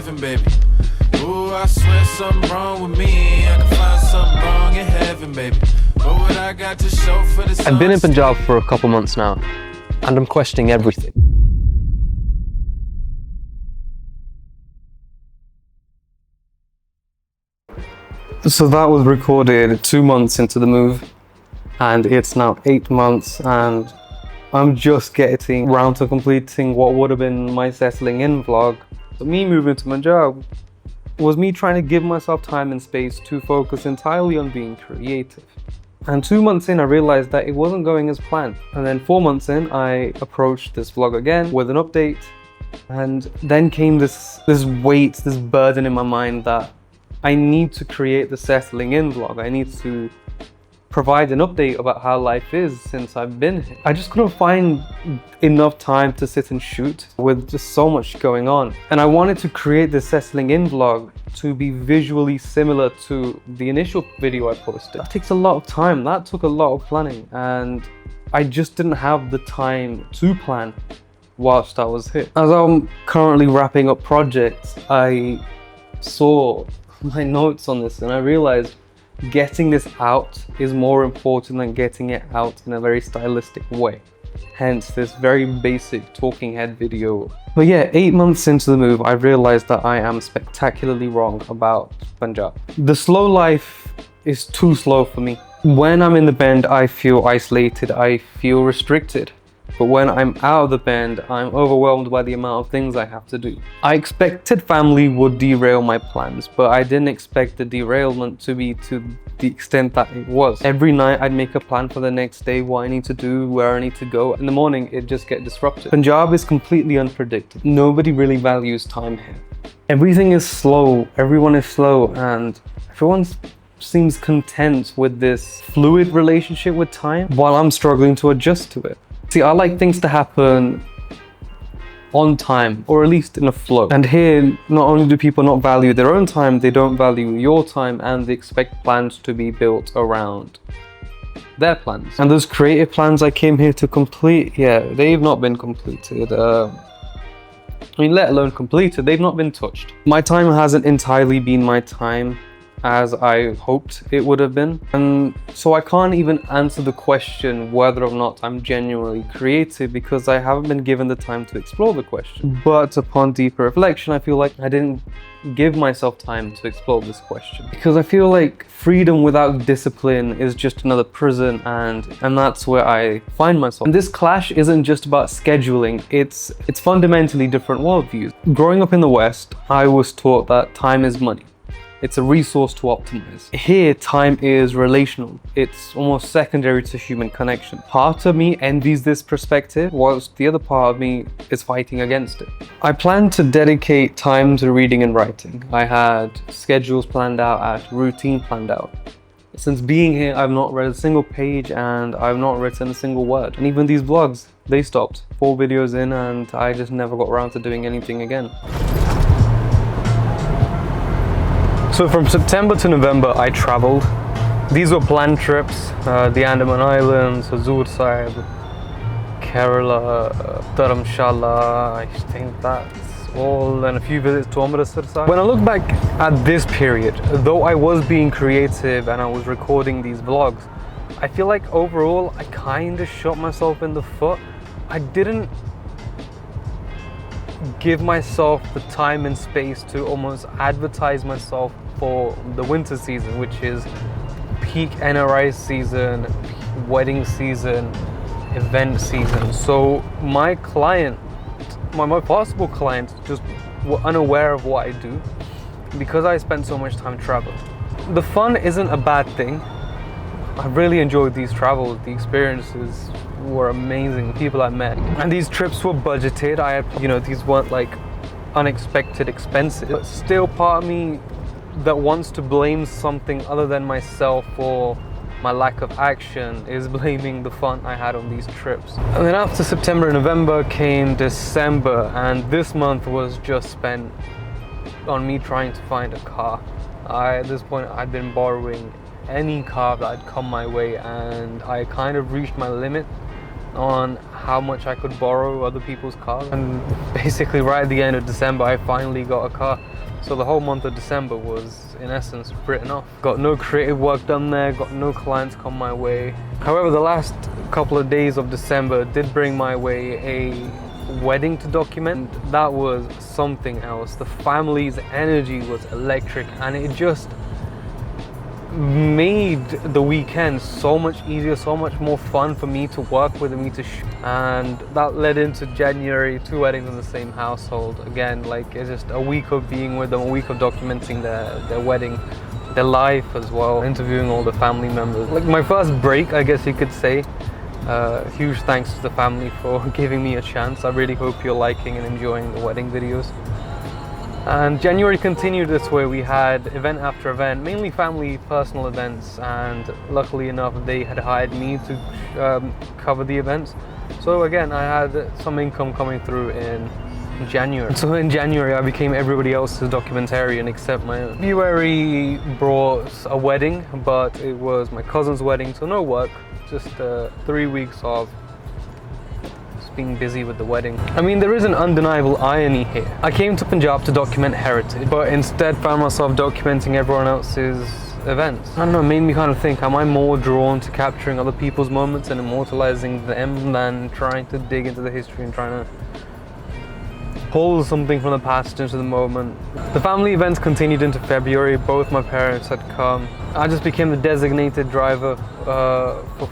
heaven, baby. Ooh, I swear something wrong with me. I can find something wrong in heaven, baby. But what I got to show for this. I've been in Punjab for a couple months now, and I'm questioning everything. So that was recorded 2 months into the move, and it's now 8 months, and I'm just getting around to completing what would have been my settling in vlog. So me moving to Punjab was me trying to give myself time and space to focus entirely on being creative. And 2 months in, I realized that it wasn't going as planned. And then 4 months in, I approached this vlog again with an update. And then came this weight, this burden in my mind that I need to create the settling in vlog. I need to provide an update about how life is since I've been here. I just couldn't find enough time to sit and shoot with just so much going on. And I wanted to create this settling in vlog to be visually similar to the initial video I posted. That takes a lot of time. That took a lot of planning, and I just didn't have the time to plan whilst I was here. As I'm currently wrapping up projects, I saw my notes on this and I realized getting this out is more important than getting it out in a very stylistic way. Hence this very basic talking head video. But yeah, 8 months into the move, I realized that I am spectacularly wrong about Punjab. The slow life is too slow for me. When I'm in the Bend, I feel isolated, I feel restricted. But when I'm out of the Bend, I'm overwhelmed by the amount of things I have to do. I expected family would derail my plans, but I didn't expect the derailment to be to the extent that it was. Every night I'd make a plan for the next day, what I need to do, where I need to go. In the morning, it just gets disrupted. Punjab is completely unpredictable. Nobody really values time here. Everything is slow, everyone is slow, and everyone seems content with this fluid relationship with time while I'm struggling to adjust to it. See, I like things to happen on time, or at least in a flow. And here, not only do people not value their own time, they don't value your time, and they expect plans to be built around their plans. And those creative plans I came here to complete, yeah, they've not been completed. Let alone completed, they've not been touched. My time hasn't entirely been my time as I hoped it would have been. And so I can't even answer the question whether or not I'm genuinely creative because I haven't been given the time to explore the question. But upon deeper reflection, I feel like I didn't give myself time to explore this question. Because I feel like freedom without discipline is just another prison, and that's where I find myself. And this clash isn't just about scheduling, it's fundamentally different worldviews. Growing up in the West, I was taught that time is money. It's a resource to optimize. Here, time is relational. It's almost secondary to human connection. Part of me envies this perspective, whilst the other part of me is fighting against it. I planned to dedicate time to reading and writing. I had schedules planned out, I had routine planned out. Since being here, I've not read a single page and I've not written a single word. And even these vlogs, they stopped. 4 videos in and I just never got around to doing anything again. So from September to November, I traveled. These were planned trips, the Andaman Islands, Hazur Sahib, Kerala, Dharamshala, I think that's all, and a few visits to Amritsar side. When I look back at this period, though I was being creative and I was recording these vlogs, I feel like overall I kind of shot myself in the foot. I didn't give myself the time and space to almost advertise myself for the winter season, which is peak NRI season, wedding season, event season. So my client, my possible clients just were unaware of what I do because I spent so much time traveling. The fun isn't a bad thing. I really enjoyed these travels. The experiences were amazing. People I met, and these trips were budgeted. I had, these weren't like unexpected expenses, but still part of me that wants to blame something other than myself for my lack of action is blaming the fun I had on these trips. And then after September and November came December, and this month was just spent on me trying to find a car. At this point I'd been borrowing any car that had come my way, and I kind of reached my limit on how much I could borrow other people's cars. And basically right at the end of December I finally got a car. So the whole month of December was, in essence, written off. Got no creative work done there, got no clients come my way. However, the last couple of days of December did bring my way a wedding to document. That was something else. The family's energy was electric, and it just made the weekend so much easier, so much more fun for me to work with and me to shoot. And that led into January, 2 weddings in the same household. Again, like, it's just a week of being with them, a week of documenting their wedding, their life as well, interviewing all the family members. Like my first break, I guess you could say. Huge thanks to the family for giving me a chance. I really hope you're liking and enjoying the wedding videos. And January continued this way. We had event after event, mainly family personal events, and luckily enough they had hired me to cover the events. So again, I had some income coming through in January. So in January I became everybody else's documentarian except my own. February brought a wedding, but it was my cousin's wedding, so no work, just 3 weeks of being busy with the wedding. I mean, there is an undeniable irony here. I came to Punjab to document heritage, but instead found myself documenting everyone else's events. I don't know, it made me kind of think, am I more drawn to capturing other people's moments and immortalizing them than trying to dig into the history and trying to pull something from the past into the moment? The family events continued into February. Both my parents had come. I just became the designated driver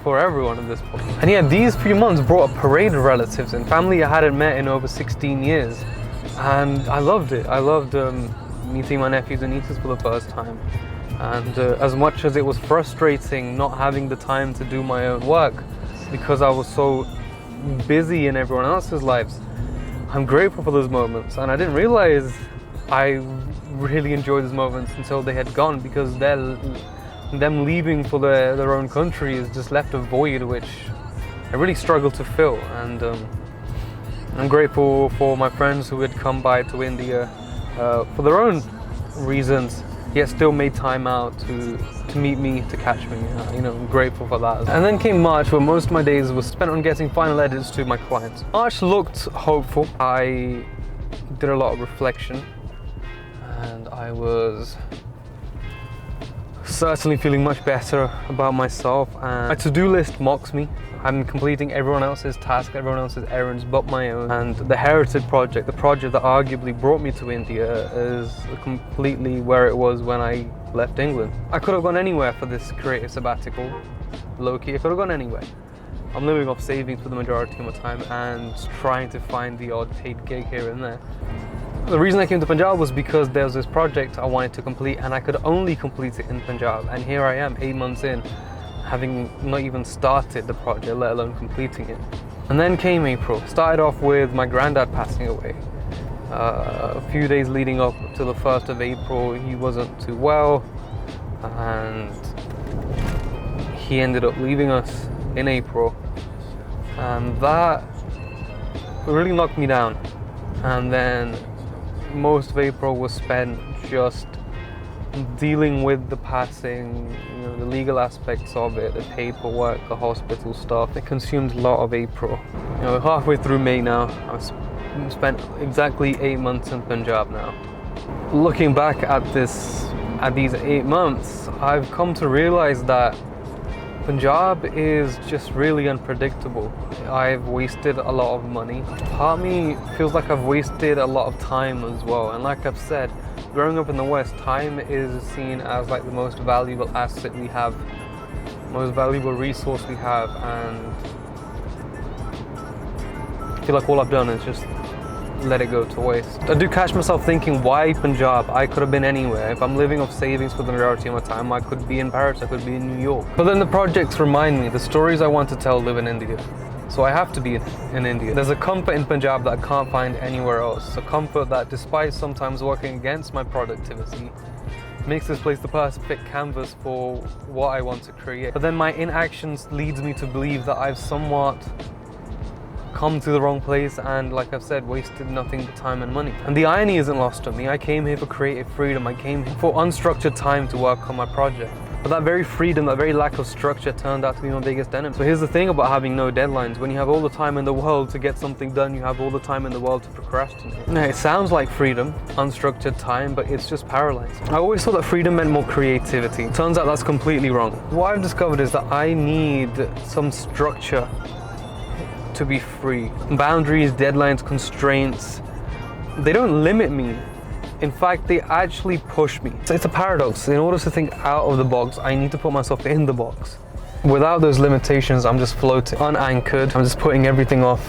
for everyone at this point. And yeah, these few months brought a parade of relatives and family I hadn't met in over 16 years. And I loved it. I loved meeting my nephews and nieces for the first time. And as much as it was frustrating not having the time to do my own work because I was so busy in everyone else's lives, I'm grateful for those moments. And I didn't realize I really enjoyed those moments until they had gone, because them leaving for their own country has just left a void which I really struggled to fill. And I'm grateful for my friends who had come by to India for their own reasons, yet still made time out to meet me, to catch me. You know, I'm grateful for that. And then came March, where most of my days was spent on getting final edits to my clients. March looked hopeful. I did a lot of reflection, and I was certainly feeling much better about myself. And my to-do list mocks me. I'm completing everyone else's tasks, everyone else's errands but my own. And the Heritage project, the project that arguably brought me to India, is completely where it was when I left England. I could have gone anywhere for this creative sabbatical, low-key. I could have gone anywhere. I'm living off savings for the majority of my time and trying to find the odd paid gig here and there. The reason I came to Punjab was because there was this project I wanted to complete, and I could only complete it in Punjab. And here I am, 8 months in, having not even started the project, let alone completing it. And then came April. Started off with my granddad passing away. A few days leading up to the 1st of April, he wasn't too well, and he ended up leaving us in April. And that really knocked me down. And then most of April was spent just dealing with the passing, you know, the legal aspects of it, the paperwork, the hospital stuff. It consumed a lot of April. You know, halfway through May now. I've spent exactly 8 months in Punjab now. Looking back at these 8 months, I've come to realize that Punjab is just really unpredictable. I've wasted a lot of money. Part of me feels like I've wasted a lot of time as well. And like I've said, growing up in the West, time is seen as like the most valuable asset we have, most valuable resource we have, and I feel like all I've done is just let it go to waste. I do catch myself thinking, why Punjab? I could have been anywhere. If I'm living off savings for the majority of my time, I could be in Paris, I could be in New York. But then the projects remind me, the stories I want to tell live in India. So I have to be in India. There's a comfort in Punjab that I can't find anywhere else. A comfort that, despite sometimes working against my productivity, makes this place the perfect canvas for what I want to create. But then my inactions leads me to believe that I've somewhat come to the wrong place and, like I've said, wasted nothing but time and money. And the irony isn't lost on me. I came here for creative freedom. I came here for unstructured time to work on my project. But that very freedom, that very lack of structure turned out to be my biggest enemy. So here's the thing about having no deadlines. When you have all the time in the world to get something done, you have all the time in the world to procrastinate. Now, it sounds like freedom, unstructured time, but it's just paralyzed. I always thought that freedom meant more creativity. Turns out that's completely wrong. What I've discovered is that I need some structure to be free. Boundaries, deadlines, constraints, they don't limit me. In fact, they actually push me. So it's a paradox. In order to think out of the box, I need to put myself in the box. Without those limitations, I'm just floating, unanchored. I'm just putting everything off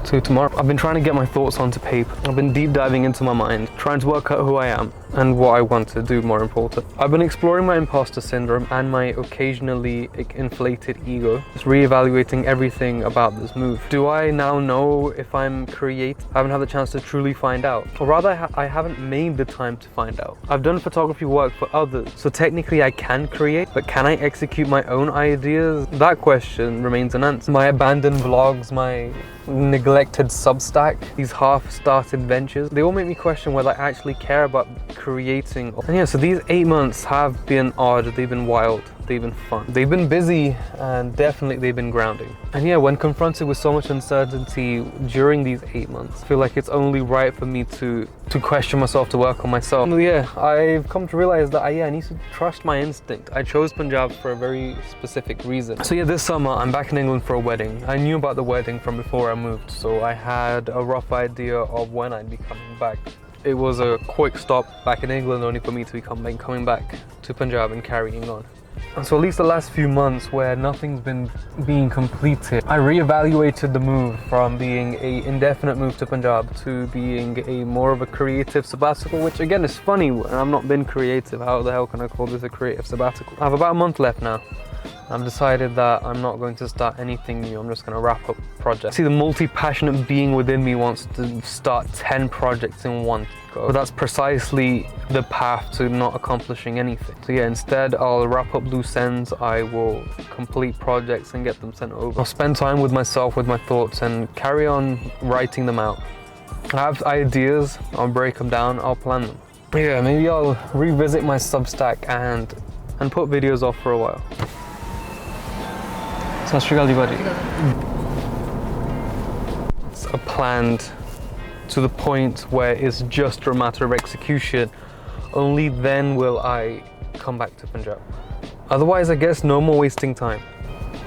to tomorrow. I've been trying to get my thoughts onto paper. I've been deep diving into my mind, trying to work out who I am and what I want to do, more important. I've been exploring my imposter syndrome and my occasionally inflated ego, just reevaluating everything about this move. Do I now know if I'm creative? I haven't had the chance to truly find out. Or rather, I haven't made the time to find out. I've done photography work for others, so technically I can create, but can I execute my own ideas? That question remains unanswered. My abandoned vlogs, my neglected Substack, these half-started ventures, they all make me question whether I actually care about creating. And yeah, so these 8 months have been odd, they've been wild, they've been fun, they've been busy, and definitely they've been grounding. And yeah, when confronted with so much uncertainty during these 8 months, I feel like it's only right for me to question myself, to work on myself. And yeah, I've come to realize that I need to trust my instinct. I chose Punjab for a very specific reason. So yeah, this summer I'm back in England for a wedding. I knew about the wedding from before I moved, so I had a rough idea of when I'd be coming back. It was a quick stop back in England, only for me to be coming back to Punjab and carrying on. And so at least the last few months where nothing's been being completed, I reevaluated the move from being an indefinite move to Punjab to being a more of a creative sabbatical, which again is funny, and I've not been creative. How the hell can I call this a creative sabbatical? I have about a month left now. I've decided that I'm not going to start anything new. I'm just going to wrap up projects. See, the multi-passionate being within me wants to start 10 projects in one go. But that's precisely the path to not accomplishing anything. So yeah, instead I'll wrap up loose ends. I will complete projects and get them sent over. I'll spend time with myself, with my thoughts, and carry on writing them out. I have ideas, I'll break them down, I'll plan them. Yeah, maybe I'll revisit my Substack and put videos off for a while. Sat Shri Akal ji Bhaji. It's planned to the point where it's just a matter of execution. Only then will I come back to Punjab. Otherwise, I guess no more wasting time.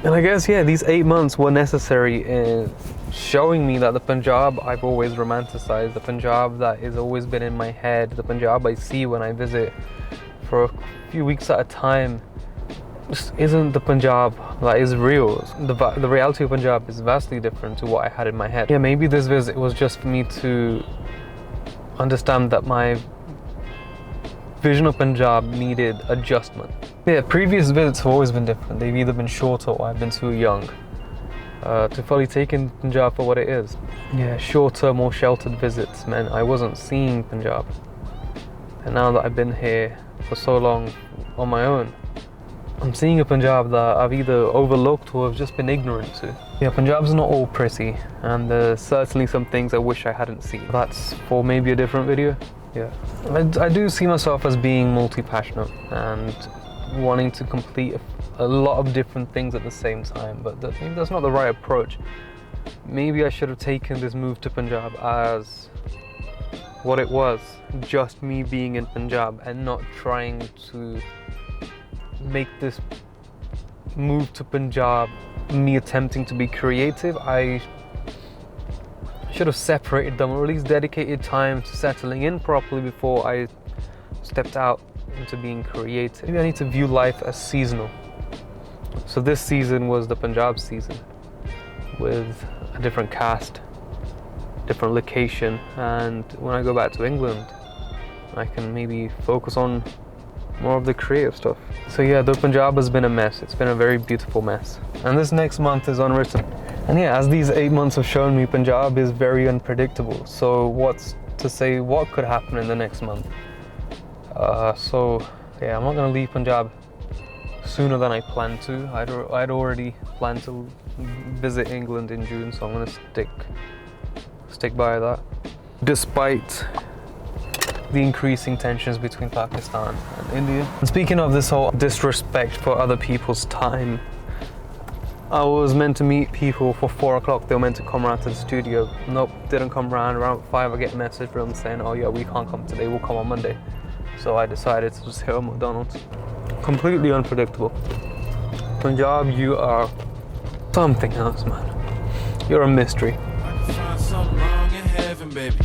And I guess, yeah, these 8 months were necessary in showing me that the Punjab I've always romanticized, the Punjab that has always been in my head, the Punjab I see when I visit for a few weeks at a time, just isn't the Punjab that is real. The reality of Punjab is vastly different to what I had in my head. Yeah, maybe this visit was just for me to understand that my vision of Punjab needed adjustment. Yeah, previous visits have always been different. They've either been shorter or I've been too young to fully take in Punjab for what it is. Yeah, shorter, more sheltered visits meant I wasn't seeing Punjab. And now that I've been here for so long on my own, I'm seeing a Punjab that I've either overlooked or have just been ignorant to. Yeah, Punjab's not all pretty, and there's certainly some things I wish I hadn't seen. That's for maybe a different video. Yeah, I do see myself as being multi-passionate and wanting to complete a lot of different things at the same time, but maybe that's not the right approach. Maybe I should have taken this move to Punjab as what it was, just me being in Punjab, and not trying to make this move to Punjab me attempting to be creative. I should have separated them, or at least dedicated time to settling in properly before I stepped out into being creative. Maybe I need to view life as seasonal. So this season was the Punjab season, with a different cast, different location, and when I go back to England, I can maybe focus on more of the creative stuff. So yeah, the Punjab has been a mess. It's been a very beautiful mess. And this next month is unwritten. And yeah, as these 8 months have shown me, Punjab is very unpredictable. So what's to say what could happen in the next month? So yeah, I'm not gonna leave Punjab sooner than I planned to. I'd already planned to visit England in June, so I'm gonna stick by that. Despite the increasing tensions between Pakistan and India. And speaking of this whole disrespect for other people's time, I was meant to meet people for 4 o'clock. They were meant to come around to the studio. Nope, didn't come around. Around 5 I get a message from them saying, oh yeah, we can't come today, we'll come on Monday. So I decided to just hit up McDonald's. Completely unpredictable. Punjab, you are something else, man. You're a mystery. I can find something wrong in heaven, baby.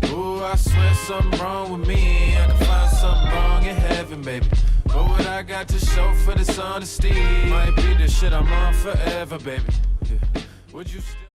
Ooh, I swear something wrong with me. I can find something wrong in heaven, baby. But what I got to show for this honesty might be the shit I'm on forever, baby. Yeah. Would you still